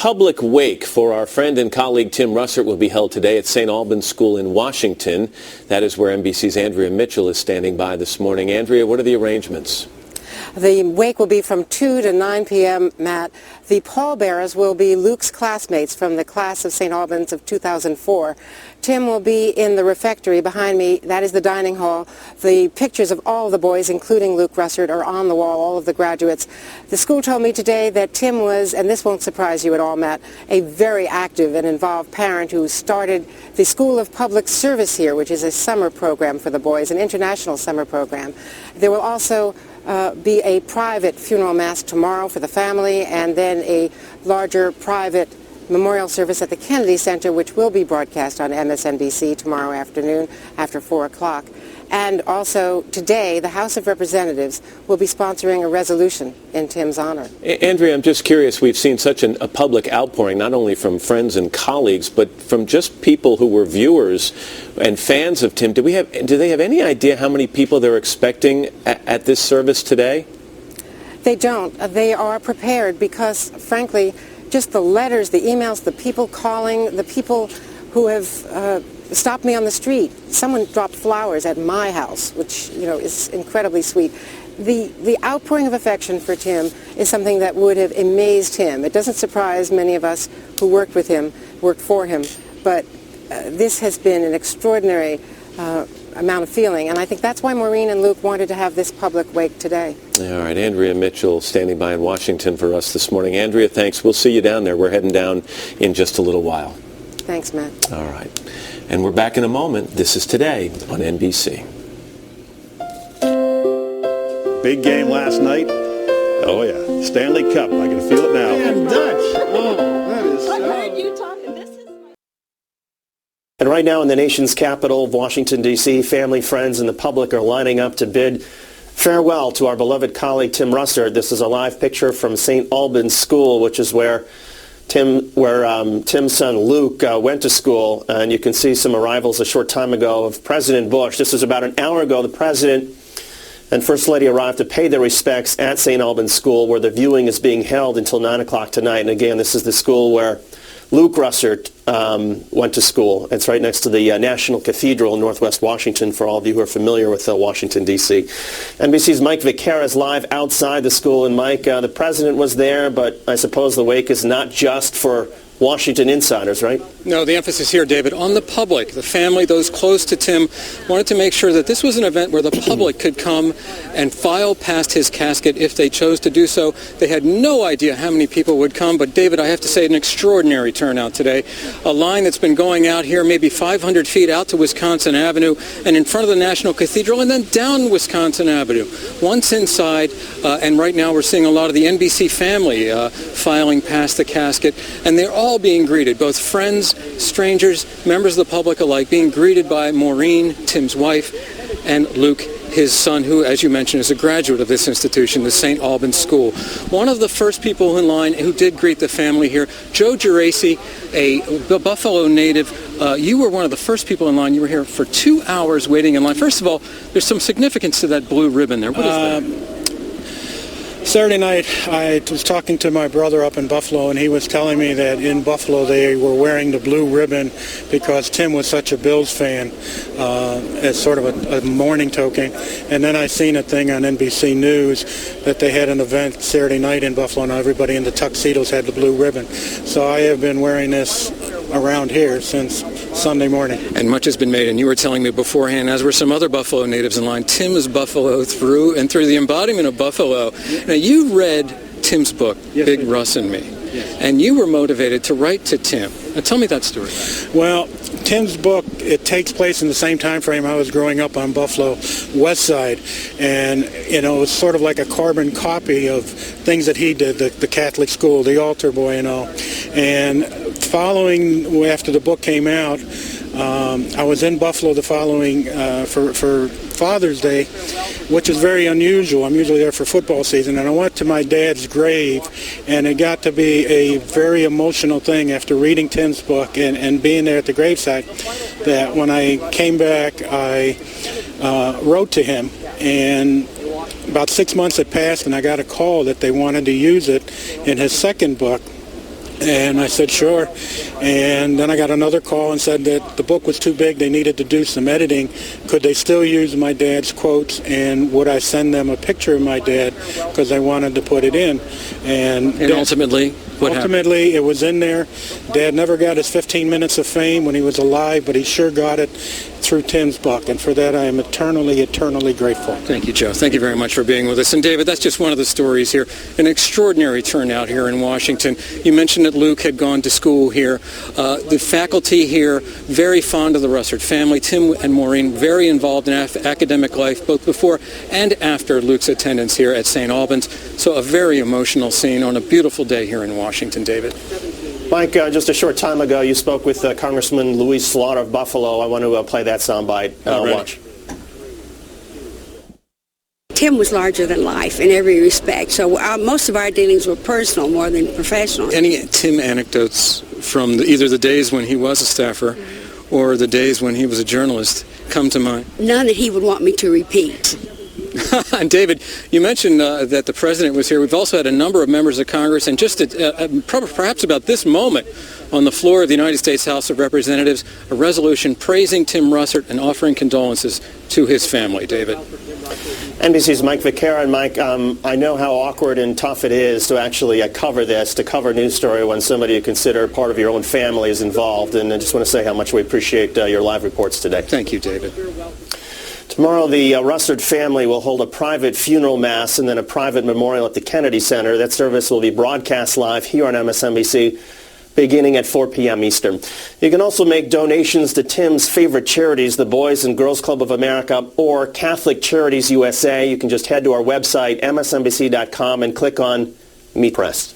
public wake for our friend and colleague Tim Russert will be held today at St. Albans School in Washington. That is where NBC's Andrea Mitchell is standing by this morning. Andrea, what are the arrangements? The wake will be from 2 to 9 p.m., Matt. The pallbearers will be Luke's classmates from the class of St. Albans of 2004. Tim will be in the refectory behind me. That is the dining hall. The pictures of all of the boys, including Luke Russert, are on the wall, all of the graduates. The school told me today that Tim was, and this won't surprise you at all, Matt, a very active and involved parent who started the School of Public Service here, which is a summer program for the boys, an international summer program. There will also be a private funeral mass tomorrow for the family, and then a larger private memorial service at the Kennedy Center, which will be broadcast on MSNBC tomorrow afternoon after 4 o'clock. And also today, the House of Representatives will be sponsoring a resolution in Tim's honor. Andrea, I'm just curious, we've seen such a public outpouring, not only from friends and colleagues, but from just people who were viewers and fans of Tim. Do they have any idea how many people they're expecting at this service today? They don't. They are prepared because, frankly, just the letters, the emails, the people calling, the people who have stopped me on the street. Someone dropped flowers at my house, which, is incredibly sweet. The outpouring of affection for Tim is something that would have amazed him. It doesn't surprise many of us who worked for him, but this has been an extraordinary amount of feeling, and I think that's why Maureen and Luke wanted to have this public wake today. All right, Andrea Mitchell standing by in Washington for us this morning. Andrea, thanks. We'll see you down there. We're heading down in just a little while. Thanks, Matt. All right. And we're back in a moment. This is Today on NBC. Big game last night. Oh, yeah. Stanley Cup. I can feel it now. And Dutch. Oh, that is so... I heard you talking. This is... And right now in the nation's capital, Washington, D.C., family, friends, and the public are lining up to bid farewell to our beloved colleague Tim Russert. This is a live picture from St. Albans School, which is where Tim's son Luke went to school. And you can see some arrivals a short time ago of President Bush. This was about an hour ago. The President and First Lady arrived to pay their respects at St. Albans School, where the viewing is being held until 9 o'clock tonight. And again, this is the school where Luke Russert went to school. It's right next to the National Cathedral in Northwest Washington, for all of you who are familiar with Washington, D.C. NBC's Mike Viquiera is live outside the school. And Mike, the president was there, but I suppose the wake is not just for Washington insiders, right? No, the emphasis here, David, on the public. The family, those close to Tim, wanted to make sure that this was an event where the public could come and file past his casket if they chose to do so. They had no idea how many people would come, but David, I have to say, an extraordinary turnout today. A line that's been going out here maybe 500 feet out to Wisconsin Avenue and in front of the National Cathedral and then down Wisconsin Avenue. Once inside, and right now we're seeing a lot of the NBC family filing past the casket, and they're all being greeted, both friends, strangers, members of the public alike, being greeted by Maureen, Tim's wife, and Luke, his son, who, as you mentioned, is a graduate of this institution, the St. Albans School. One of the first people in line who did greet the family here, Joe Geraci, a Buffalo native. You were one of the first people in line. You were here for 2 hours waiting in line. First of all, there's some significance to that blue ribbon there. What is that? Saturday night, I was talking to my brother up in Buffalo, and he was telling me that in Buffalo they were wearing the blue ribbon because Tim was such a Bills fan, as sort of a mourning token. And then I seen a thing on NBC News that they had an event Saturday night in Buffalo, and everybody in the tuxedos had the blue ribbon. So I have been wearing this around here since Sunday morning. And much has been made, and you were telling me beforehand, as were some other Buffalo natives in line, Tim is Buffalo through and through, the embodiment of Buffalo. Now, you read Tim's book, yes, Big Russ and Me, yes, and you were motivated to write to Tim. Now, tell me that story. Well, Tim's book, it takes place in the same time frame I was growing up on Buffalo West Side, and it was sort of like a carbon copy of things that he did, the Catholic school, the altar boy and all. And following, after the book came out, I was in Buffalo the following, for Father's Day, which is very unusual. I'm usually there for football season, and I went to my dad's grave, and it got to be a very emotional thing after reading Tim's book and being there at the gravesite, that when I came back, I wrote to him, and about 6 months had passed, and I got a call that they wanted to use it in his second book. And I said, sure. And then I got another call and said that the book was too big. They needed to do some editing. Could they still use my dad's quotes? And would I send them a picture of my dad because I wanted to put it in? And ultimately, what happened? Ultimately, it was in there. Dad never got his 15 minutes of fame when he was alive, but he sure got it through Tim's book. And for that, I am eternally, eternally grateful. Thank you, Joe. Thank you very much for being with us. And David, that's just one of the stories here. An extraordinary turnout here in Washington. You mentioned that Luke had gone to school here. The faculty here, very fond of the Russert family. Tim and Maureen, very involved in academic life, both before and after Luke's attendance here at St. Albans. So a very emotional scene on a beautiful day here in Washington, David. Mike, just a short time ago, you spoke with Congressman Louis Slaughter of Buffalo. I want to play that soundbite. Watch. Tim was larger than life in every respect, so most of our dealings were personal more than professional. Any Tim anecdotes from either the days when he was a staffer or the days when he was a journalist come to mind? None that he would want me to repeat. And David, you mentioned that the president was here. We've also had a number of members of Congress, and just perhaps about this moment on the floor of the United States House of Representatives, a resolution praising Tim Russert and offering condolences to his family. David. NBC's Mike Viquiera. And Mike, I know how awkward and tough it is to actually cover this, to cover a news story when somebody you consider part of your own family is involved. And I just want to say how much we appreciate your live reports today. Thank you, David. Tomorrow, the Russert family will hold a private funeral mass and then a private memorial at the Kennedy Center. That service will be broadcast live here on MSNBC beginning at 4 p.m. Eastern. You can also make donations to Tim's favorite charities, the Boys and Girls Club of America or Catholic Charities USA. You can just head to our website, msnbc.com, and click on Meet Press.